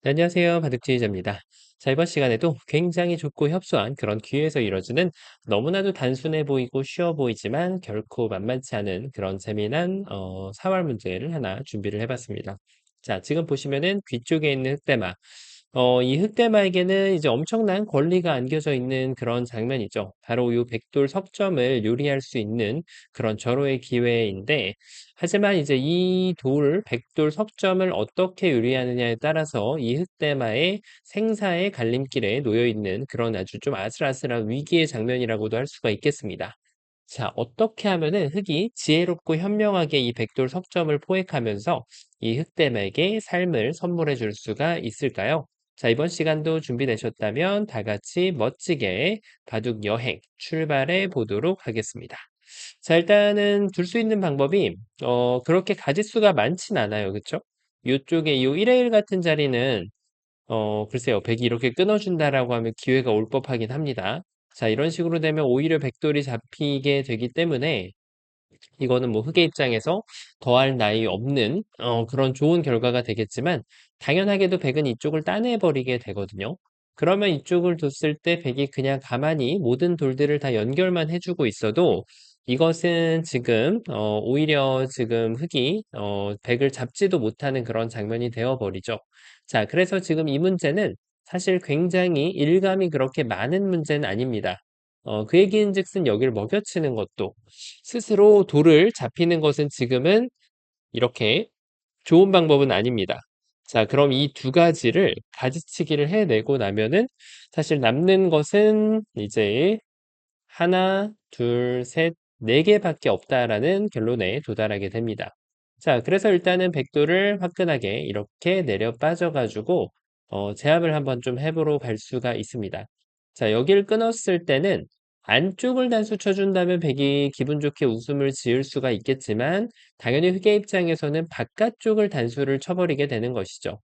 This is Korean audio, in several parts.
네, 안녕하세요. 바둑지휘자입니다. 자, 이번 시간에도 굉장히 좁고 협소한 그런 귀에서 이루어지는 너무나도 단순해 보이고 쉬워 보이지만 결코 만만치 않은 그런 재미난 사활 문제를 하나 준비를 해봤습니다. 자, 지금 보시면은 귀 쪽에 있는 흑대마. 이 흑대마에게는 이제 엄청난 권리가 안겨져 있는 그런 장면이죠. 바로 이 백돌 석점을 요리할 수 있는 그런 절호의 기회인데, 하지만 이제 이 백돌 석점을 어떻게 요리하느냐에 따라서 이 흑대마의 생사의 갈림길에 놓여 있는 그런 아주 좀 아슬아슬한 위기의 장면이라고도 할 수가 있겠습니다. 자, 어떻게 하면은 흑이 지혜롭고 현명하게 이 백돌 석점을 포획하면서 이 흑댐에게 삶을 선물해 줄 수가 있을까요? 자, 이번 시간도 준비되셨다면 다 같이 멋지게 바둑 여행 출발해 보도록 하겠습니다. 자, 일단은 둘 수 있는 방법이 그렇게 가짓수가 많진 않아요. 그쵸? 요쪽에 요 1의 1 같은 자리는 글쎄요. 백이 이렇게 끊어준다라고 하면 기회가 올 법하긴 합니다. 자, 이런 식으로 되면 오히려 백돌이 잡히게 되기 때문에 이거는 뭐 흑의 입장에서 더할 나위 없는 그런 좋은 결과가 되겠지만 당연하게도 백은 이쪽을 따내버리게 되거든요. 그러면 이쪽을 뒀을 때 백이 그냥 가만히 모든 돌들을 다 연결만 해주고 있어도 이것은 지금 오히려 지금 흑이 백을 잡지도 못하는 그런 장면이 되어버리죠. 자, 그래서 지금 이 문제는 사실 굉장히 일감이 그렇게 많은 문제는 아닙니다. 그 얘기인즉슨 여기를 먹여치는 것도 스스로 돌을 잡히는 것은 지금은 이렇게 좋은 방법은 아닙니다. 자, 그럼 이 두 가지를 가지치기를 해내고 나면은 사실 남는 것은 이제 하나, 둘, 셋, 네 개밖에 없다라는 결론에 도달하게 됩니다. 자, 그래서 일단은 백도를 화끈하게 이렇게 내려 빠져가지고 제압을 한번 좀 해보러 갈 수가 있습니다. 자, 여기를 끊었을 때는 안쪽을 단수 쳐준다면 백이 기분 좋게 웃음을 지을 수가 있겠지만 당연히 흑의 입장에서는 바깥쪽을 단수를 쳐버리게 되는 것이죠.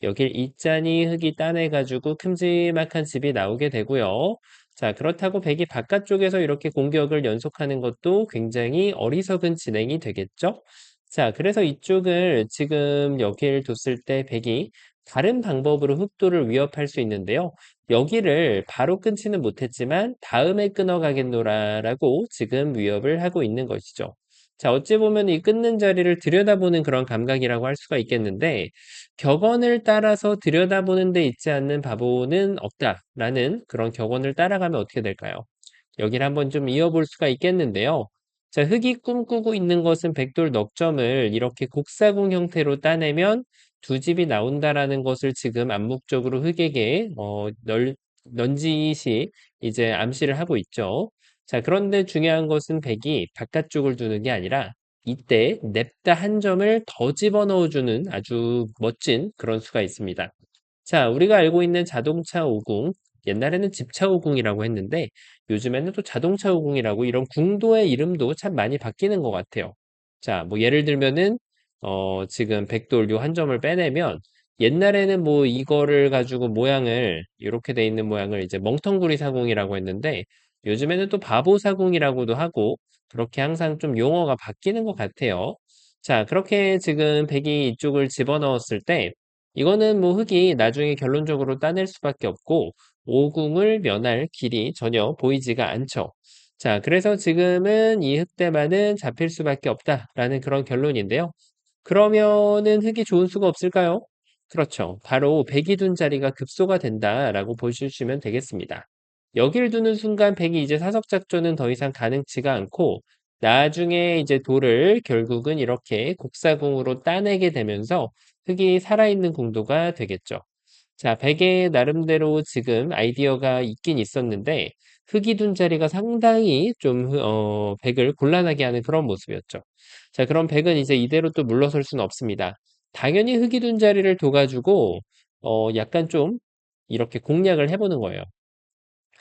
여길 있자니 흑이 따내가지고 큼지막한 집이 나오게 되고요. 자, 그렇다고 백이 바깥쪽에서 이렇게 공격을 연속하는 것도 굉장히 어리석은 진행이 되겠죠? 자, 그래서 이쪽을 지금 여기를 뒀을 때 백이 다른 방법으로 흑도를 위협할 수 있는데요. 여기를 바로 끊지는 못했지만 다음에 끊어가겠노라라고 지금 위협을 하고 있는 것이죠. 자, 어찌 보면 이 끊는 자리를 들여다보는 그런 감각이라고 할 수가 있겠는데, 격언을 따라서 들여다보는 데 있지 않는 바보는 없다라는 그런 격언을 따라가면 어떻게 될까요? 여기를 한번 좀 이어볼 수가 있겠는데요. 자, 흑이 꿈꾸고 있는 것은 백돌 넉점을 이렇게 곡사공 형태로 따내면 두 집이 나온다라는 것을 지금 암묵적으로 흑에게 넌지시 이제 암시를 하고 있죠. 자, 그런데 중요한 것은 백이 바깥쪽을 두는 게 아니라 이때 냅다 한 점을 더 집어넣어주는 아주 멋진 그런 수가 있습니다. 자, 우리가 알고 있는 자동차 오공, 옛날에는 집차 오공이라고 했는데 요즘에는 또 자동차 오공이라고 이런 궁도의 이름도 참 많이 바뀌는 것 같아요. 자, 뭐 예를 들면은 지금 백돌 요 한 점을 빼내면 옛날에는 뭐 이거를 가지고 모양을 이렇게 돼 있는 모양을 이제 멍텅구리 사공이라고 했는데 요즘에는 또 바보 사공이라고도 하고 그렇게 항상 좀 용어가 바뀌는 것 같아요. 자, 그렇게 지금 백이 이쪽을 집어넣었을 때 이거는 뭐 흑이 나중에 결론적으로 따낼 수밖에 없고 오궁을 면할 길이 전혀 보이지가 않죠. 자, 그래서 지금은 이 흑대만은 잡힐 수밖에 없다라는 그런 결론인데요. 그러면은 흑이 좋은 수가 없을까요? 그렇죠. 바로 백이 둔 자리가 급소가 된다라고 보시면 되겠습니다. 여기를 두는 순간 백이 이제 사석 작전은 더 이상 가능치가 않고 나중에 이제 돌을 결국은 이렇게 곡사공으로 따내게 되면서 흙이 살아있는 공도가 되겠죠. 자, 백의 나름대로 지금 아이디어가 있긴 있었는데 흙이 둔 자리가 상당히 좀 백을 곤란하게 하는 그런 모습이었죠. 자, 그럼 백은 이제 이대로 또 물러설 수는 없습니다. 당연히 흙이 둔 자리를 둬가지고 약간 좀 이렇게 공략을 해보는 거예요.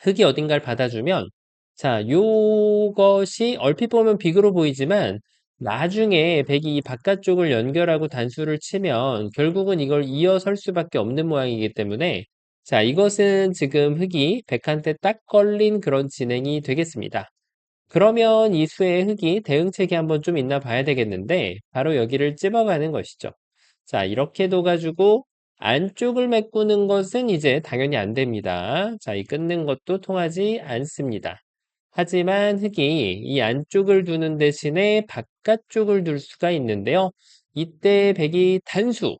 흙이 어딘가를 받아주면 자, 요것이 얼핏 보면 비그로 보이지만 나중에 백이 이 바깥쪽을 연결하고 단수를 치면 결국은 이걸 이어설 수밖에 없는 모양이기 때문에 자, 이것은 지금 흙이 백한테 딱 걸린 그런 진행이 되겠습니다. 그러면 이 수의 흙이 대응책이 한번 좀 있나 봐야 되겠는데 바로 여기를 찝어가는 것이죠. 자, 이렇게 둬가지고 안쪽을 메꾸는 것은 이제 당연히 안 됩니다. 자, 이 끊는 것도 통하지 않습니다. 하지만 흙이 이 안쪽을 두는 대신에 바깥쪽을 둘 수가 있는데요. 이때 백이 단수.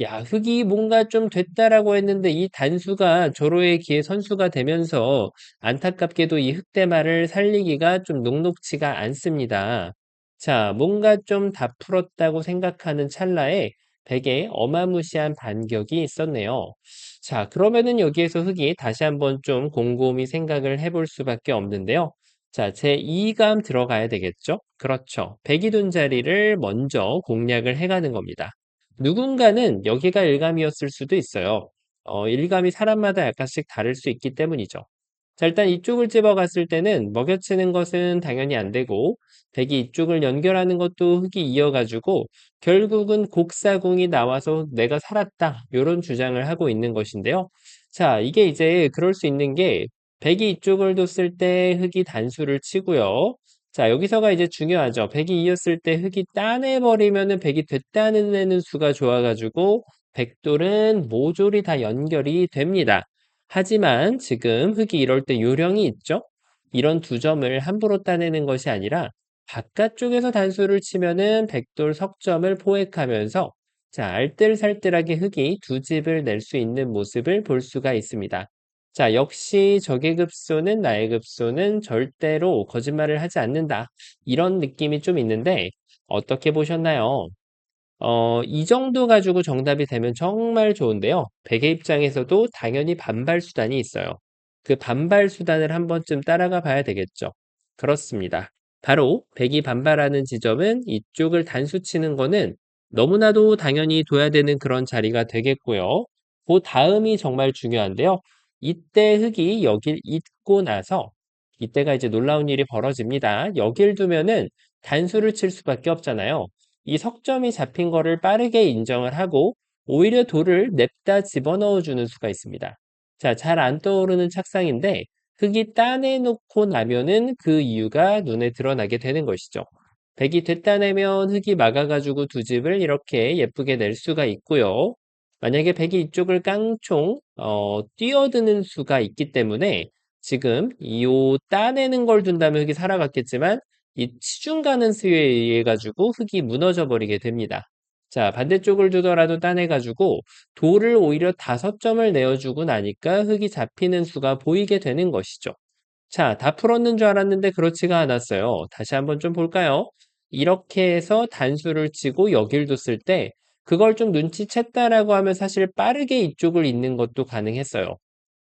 야, 흙이 뭔가 좀 됐다라고 했는데 이 단수가 조로의 기회 선수가 되면서 안타깝게도 이 흑대마를 살리기가 좀 녹록치가 않습니다. 자, 뭔가 좀 다 풀었다고 생각하는 찰나에 백의 어마무시한 반격이 있었네요. 자, 그러면은 여기에서 흙이 다시 한번 좀 곰곰이 생각을 해볼 수밖에 없는데요. 자, 제2감 들어가야 되겠죠? 그렇죠. 백이 둔 자리를 먼저 공략을 해가는 겁니다. 누군가는 여기가 일감이었을 수도 있어요. 일감이 사람마다 약간씩 다를 수 있기 때문이죠. 자, 일단 이쪽을 집어갔을 때는 먹여치는 것은 당연히 안 되고, 백이 이쪽을 연결하는 것도 흙이 이어가지고, 결국은 곡사공이 나와서 내가 살았다. 이런 주장을 하고 있는 것인데요. 자, 이게 이제 그럴 수 있는 게, 백이 이쪽을 뒀을 때 흙이 단수를 치고요. 자, 여기서가 이제 중요하죠. 백이 이었을 때 흙이 따내버리면은 백이 됐다는 수가 좋아가지고 백돌은 모조리 다 연결이 됩니다. 하지만 지금 흙이 이럴 때 요령이 있죠? 이런 두 점을 함부로 따내는 것이 아니라 바깥쪽에서 단수를 치면은 백돌 석점을 포획하면서 자, 알뜰살뜰하게 흙이 두 집을 낼 수 있는 모습을 볼 수가 있습니다. 자, 역시 적의 급소는 나의 급소는 절대로 거짓말을 하지 않는다. 이런 느낌이 좀 있는데 어떻게 보셨나요? 이 정도 가지고 정답이 되면 정말 좋은데요. 백의 입장에서도 당연히 반발 수단이 있어요. 그 반발 수단을 한 번쯤 따라가 봐야 되겠죠. 그렇습니다. 바로 백이 반발하는 지점은 이쪽을 단수 치는 거는 너무나도 당연히 둬야 되는 그런 자리가 되겠고요. 그 다음이 정말 중요한데요. 이때 흙이 여길 잇고 나서 이때가 이제 놀라운 일이 벌어집니다. 여길 두면은 단수를 칠 수밖에 없잖아요. 이 석점이 잡힌 거를 빠르게 인정을 하고 오히려 돌을 냅다 집어넣어 주는 수가 있습니다. 자, 잘 안 떠오르는 착상인데 흙이 따내놓고 나면은 그 이유가 눈에 드러나게 되는 것이죠. 백이 됐다 내면 흙이 막아가지고 두 집을 이렇게 예쁘게 낼 수가 있고요. 만약에 백이 이쪽을 깡총 뛰어드는 수가 있기 때문에 지금 이 따내는 걸 둔다면 흙이 살아갔겠지만 이 치중 가는 수에 의해 가지고 흙이 무너져 버리게 됩니다. 자, 반대쪽을 두더라도 따내 가지고 돌을 오히려 5점을 내어주고 나니까 흙이 잡히는 수가 보이게 되는 것이죠. 자, 다 풀었는 줄 알았는데 그렇지가 않았어요. 다시 한번 좀 볼까요? 이렇게 해서 단수를 치고 여길 뒀을 때 그걸 좀 눈치챘다라고 하면 사실 빠르게 이쪽을 잇는 것도 가능했어요.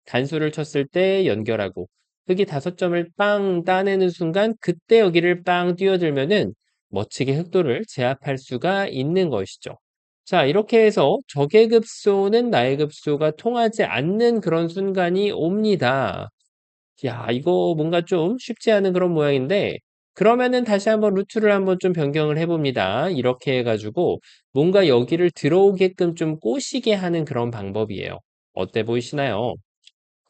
단수를 쳤을 때 연결하고 흙이 5점을 빵 따내는 순간 그때 여기를 빵 뛰어들면은 멋지게 흑도를 제압할 수가 있는 것이죠. 자, 이렇게 해서 적의 급소는 나의 급소가 통하지 않는 그런 순간이 옵니다. 야, 이거 뭔가 좀 쉽지 않은 그런 모양인데, 그러면은 다시 한번 루트를 한번 좀 변경을 해봅니다. 이렇게 해가지고 뭔가 여기를 들어오게끔 좀 꼬시게 하는 그런 방법이에요. 어때 보이시나요?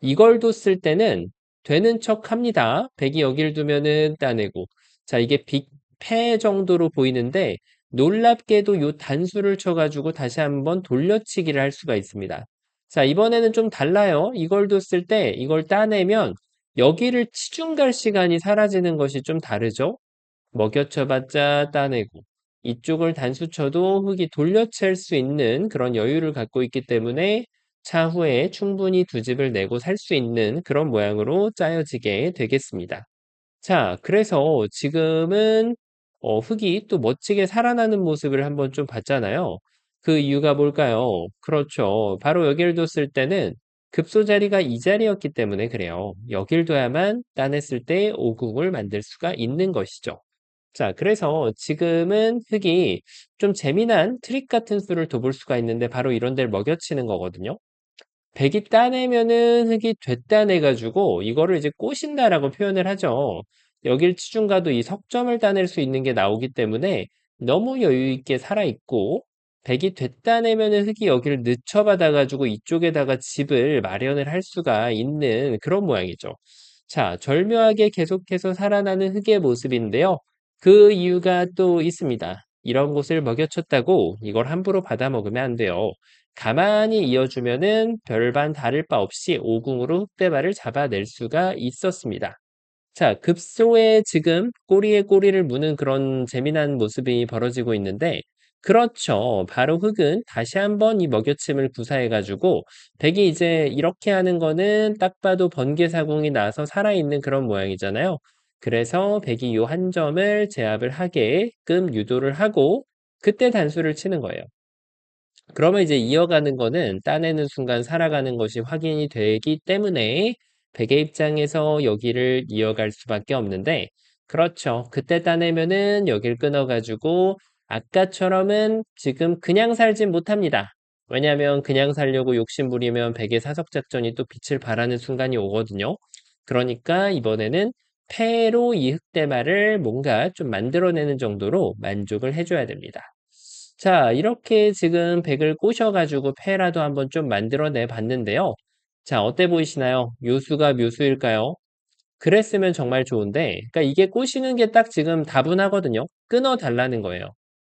이걸 뒀을 때는 되는 척 합니다. 백이 여기를 두면은 따내고. 자, 이게 빅패 정도로 보이는데 놀랍게도 요 단수를 쳐가지고 다시 한번 돌려치기를 할 수가 있습니다. 자, 이번에는 좀 달라요. 이걸 뒀을 때 이걸 따내면 여기를 치중 갈 시간이 사라지는 것이 좀 다르죠? 먹여쳐봤자 따내고 이쪽을 단수 쳐도 흙이 돌려챌 수 있는 그런 여유를 갖고 있기 때문에 차후에 충분히 두 집을 내고 살 수 있는 그런 모양으로 짜여지게 되겠습니다. 자, 그래서 지금은 흙이 또 멋지게 살아나는 모습을 한번 좀 봤잖아요. 그 이유가 뭘까요? 그렇죠. 바로 여기를 뒀을 때는 급소 자리가 이 자리였기 때문에 그래요. 여길 둬야만 따냈을 때 오궁을 만들 수가 있는 것이죠. 자, 그래서 지금은 흙이 좀 재미난 트릭 같은 수를 둬볼 수가 있는데 바로 이런 데를 먹여치는 거거든요. 백이 따내면은 흙이 되따내가지고 이거를 이제 꼬신다라고 표현을 하죠. 여길 치중가도 이 석점을 따낼 수 있는 게 나오기 때문에 너무 여유 있게 살아있고 백이 되따내면은 흙이 여기를 늦춰받아가지고 이쪽에다가 집을 마련을 할 수가 있는 그런 모양이죠. 자, 절묘하게 계속해서 살아나는 흙의 모습인데요. 그 이유가 또 있습니다. 이런 곳을 먹여쳤다고 이걸 함부로 받아먹으면 안 돼요. 가만히 이어주면은 별반 다를 바 없이 오궁으로 흑대발을 잡아낼 수가 있었습니다. 자, 급소에 지금 꼬리에 꼬리를 무는 그런 재미난 모습이 벌어지고 있는데, 그렇죠. 바로 흑은 다시 한번 이 먹여침을 구사해가지고, 백이 이제 이렇게 하는 거는 딱 봐도 번개사공이 나서 살아있는 그런 모양이잖아요. 그래서 백이 요 한 점을 제압을 하게끔 유도를 하고, 그때 단수를 치는 거예요. 그러면 이제 이어가는 거는 따내는 순간 살아가는 것이 확인이 되기 때문에 백의 입장에서 여기를 이어갈 수밖에 없는데, 그렇죠. 그때 따내면은 여길 끊어가지고 아까처럼은 지금 그냥 살진 못합니다. 왜냐하면 그냥 살려고 욕심부리면 백의 사석작전이 또 빛을 발하는 순간이 오거든요. 그러니까 이번에는 패로 이 흑대마를 뭔가 좀 만들어내는 정도로 만족을 해줘야 됩니다. 자, 이렇게 지금 백을 꼬셔가지고 패라도 한번 좀 만들어내 봤는데요. 자, 어때 보이시나요? 묘수가 묘수일까요? 그랬으면 정말 좋은데, 그러니까 이게 꼬시는 게 딱 지금 다분하거든요. 끊어 달라는 거예요.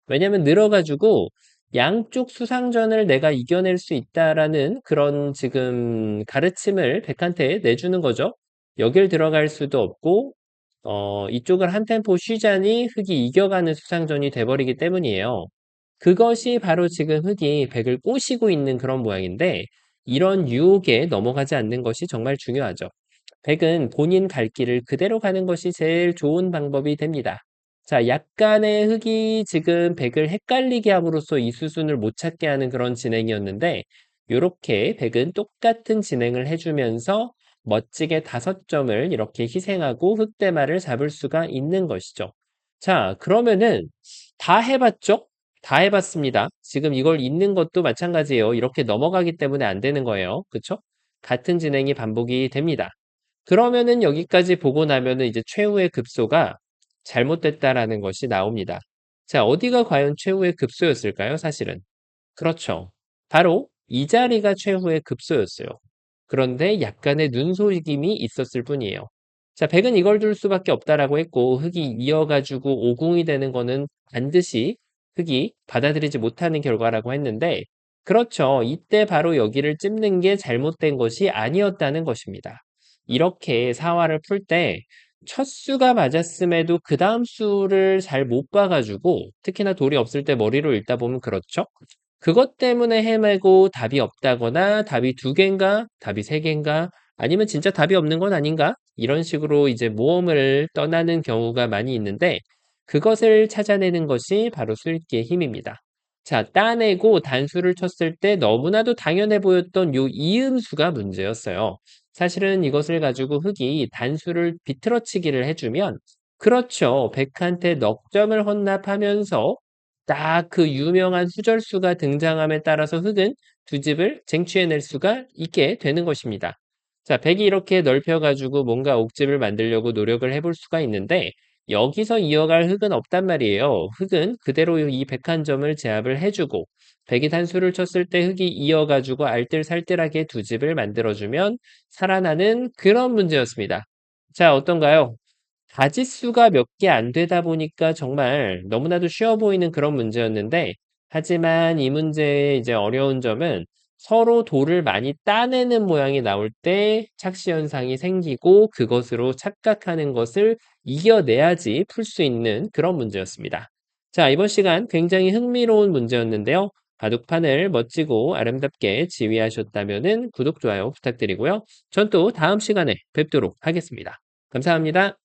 왜냐면 늘어가지고 양쪽 수상전을 내가 이겨낼 수 있다라는 그런 지금 가르침을 백한테 내주는 거죠. 여길 들어갈 수도 없고, 이쪽을 한 템포 쉬자니 흑이 이겨가는 수상전이 돼버리기 때문이에요. 그것이 바로 지금 흑이 백을 꼬시고 있는 그런 모양인데, 이런 유혹에 넘어가지 않는 것이 정말 중요하죠. 백은 본인 갈 길을 그대로 가는 것이 제일 좋은 방법이 됩니다. 자, 약간의 흑이 지금 백을 헷갈리게 함으로써 이 수순을 못 찾게 하는 그런 진행이었는데, 요렇게 백은 똑같은 진행을 해주면서 멋지게 5점을 이렇게 희생하고 흑대마를 잡을 수가 있는 것이죠. 자, 그러면은 다 해봤죠? 다 해봤습니다. 지금 이걸 잇는 것도 마찬가지예요. 이렇게 넘어가기 때문에 안 되는 거예요. 그쵸? 같은 진행이 반복이 됩니다. 그러면은 여기까지 보고 나면은 이제 최후의 급소가 잘못됐다라는 것이 나옵니다. 자, 어디가 과연 최후의 급소였을까요? 사실은. 그렇죠. 바로 이 자리가 최후의 급소였어요. 그런데 약간의 눈속임이 있었을 뿐이에요. 자, 백은 이걸 줄 수밖에 없다라고 했고, 흑이 이어가지고 오궁이 되는 거는 반드시 흑이 받아들이지 못하는 결과라고 했는데, 그렇죠. 이때 바로 여기를 찝는 게 잘못된 것이 아니었다는 것입니다. 이렇게 사활을 풀 때, 첫 수가 맞았음에도 그 다음 수를 잘 못 봐가지고, 특히나 돌이 없을 때 머리로 읽다 보면 그렇죠. 그것 때문에 헤매고 답이 없다거나 답이 2개인가? 답이 3개인가? 아니면 진짜 답이 없는 건 아닌가? 이런 식으로 이제 모험을 떠나는 경우가 많이 있는데 그것을 찾아내는 것이 바로 수읽기의 힘입니다. 자, 따내고 단수를 쳤을 때 너무나도 당연해 보였던 요 이음수가 문제였어요. 사실은 이것을 가지고 흑이 단수를 비틀어치기를 해주면 그렇죠. 백한테 넉 점을 헌납하면서 딱 그 유명한 수절수가 등장함에 따라서 흑은 두 집을 쟁취해낼 수가 있게 되는 것입니다. 자, 백이 이렇게 넓혀가지고 뭔가 옥집을 만들려고 노력을 해볼 수가 있는데 여기서 이어갈 흑은 없단 말이에요. 흑은 그대로 이 백한 점을 제압을 해주고 백이 단수를 쳤을 때 흑이 이어가지고 알뜰살뜰하게 두 집을 만들어주면 살아나는 그런 문제였습니다. 자, 어떤가요? 가짓수가 몇 개 안 되다 보니까 정말 너무나도 쉬워 보이는 그런 문제였는데, 하지만 이 문제의 이제 어려운 점은 서로 돌을 많이 따내는 모양이 나올 때 착시 현상이 생기고 그것으로 착각하는 것을 이겨내야지 풀 수 있는 그런 문제였습니다. 자, 이번 시간 굉장히 흥미로운 문제였는데요. 바둑판을 멋지고 아름답게 지휘하셨다면 구독, 좋아요 부탁드리고요. 전 또 다음 시간에 뵙도록 하겠습니다. 감사합니다.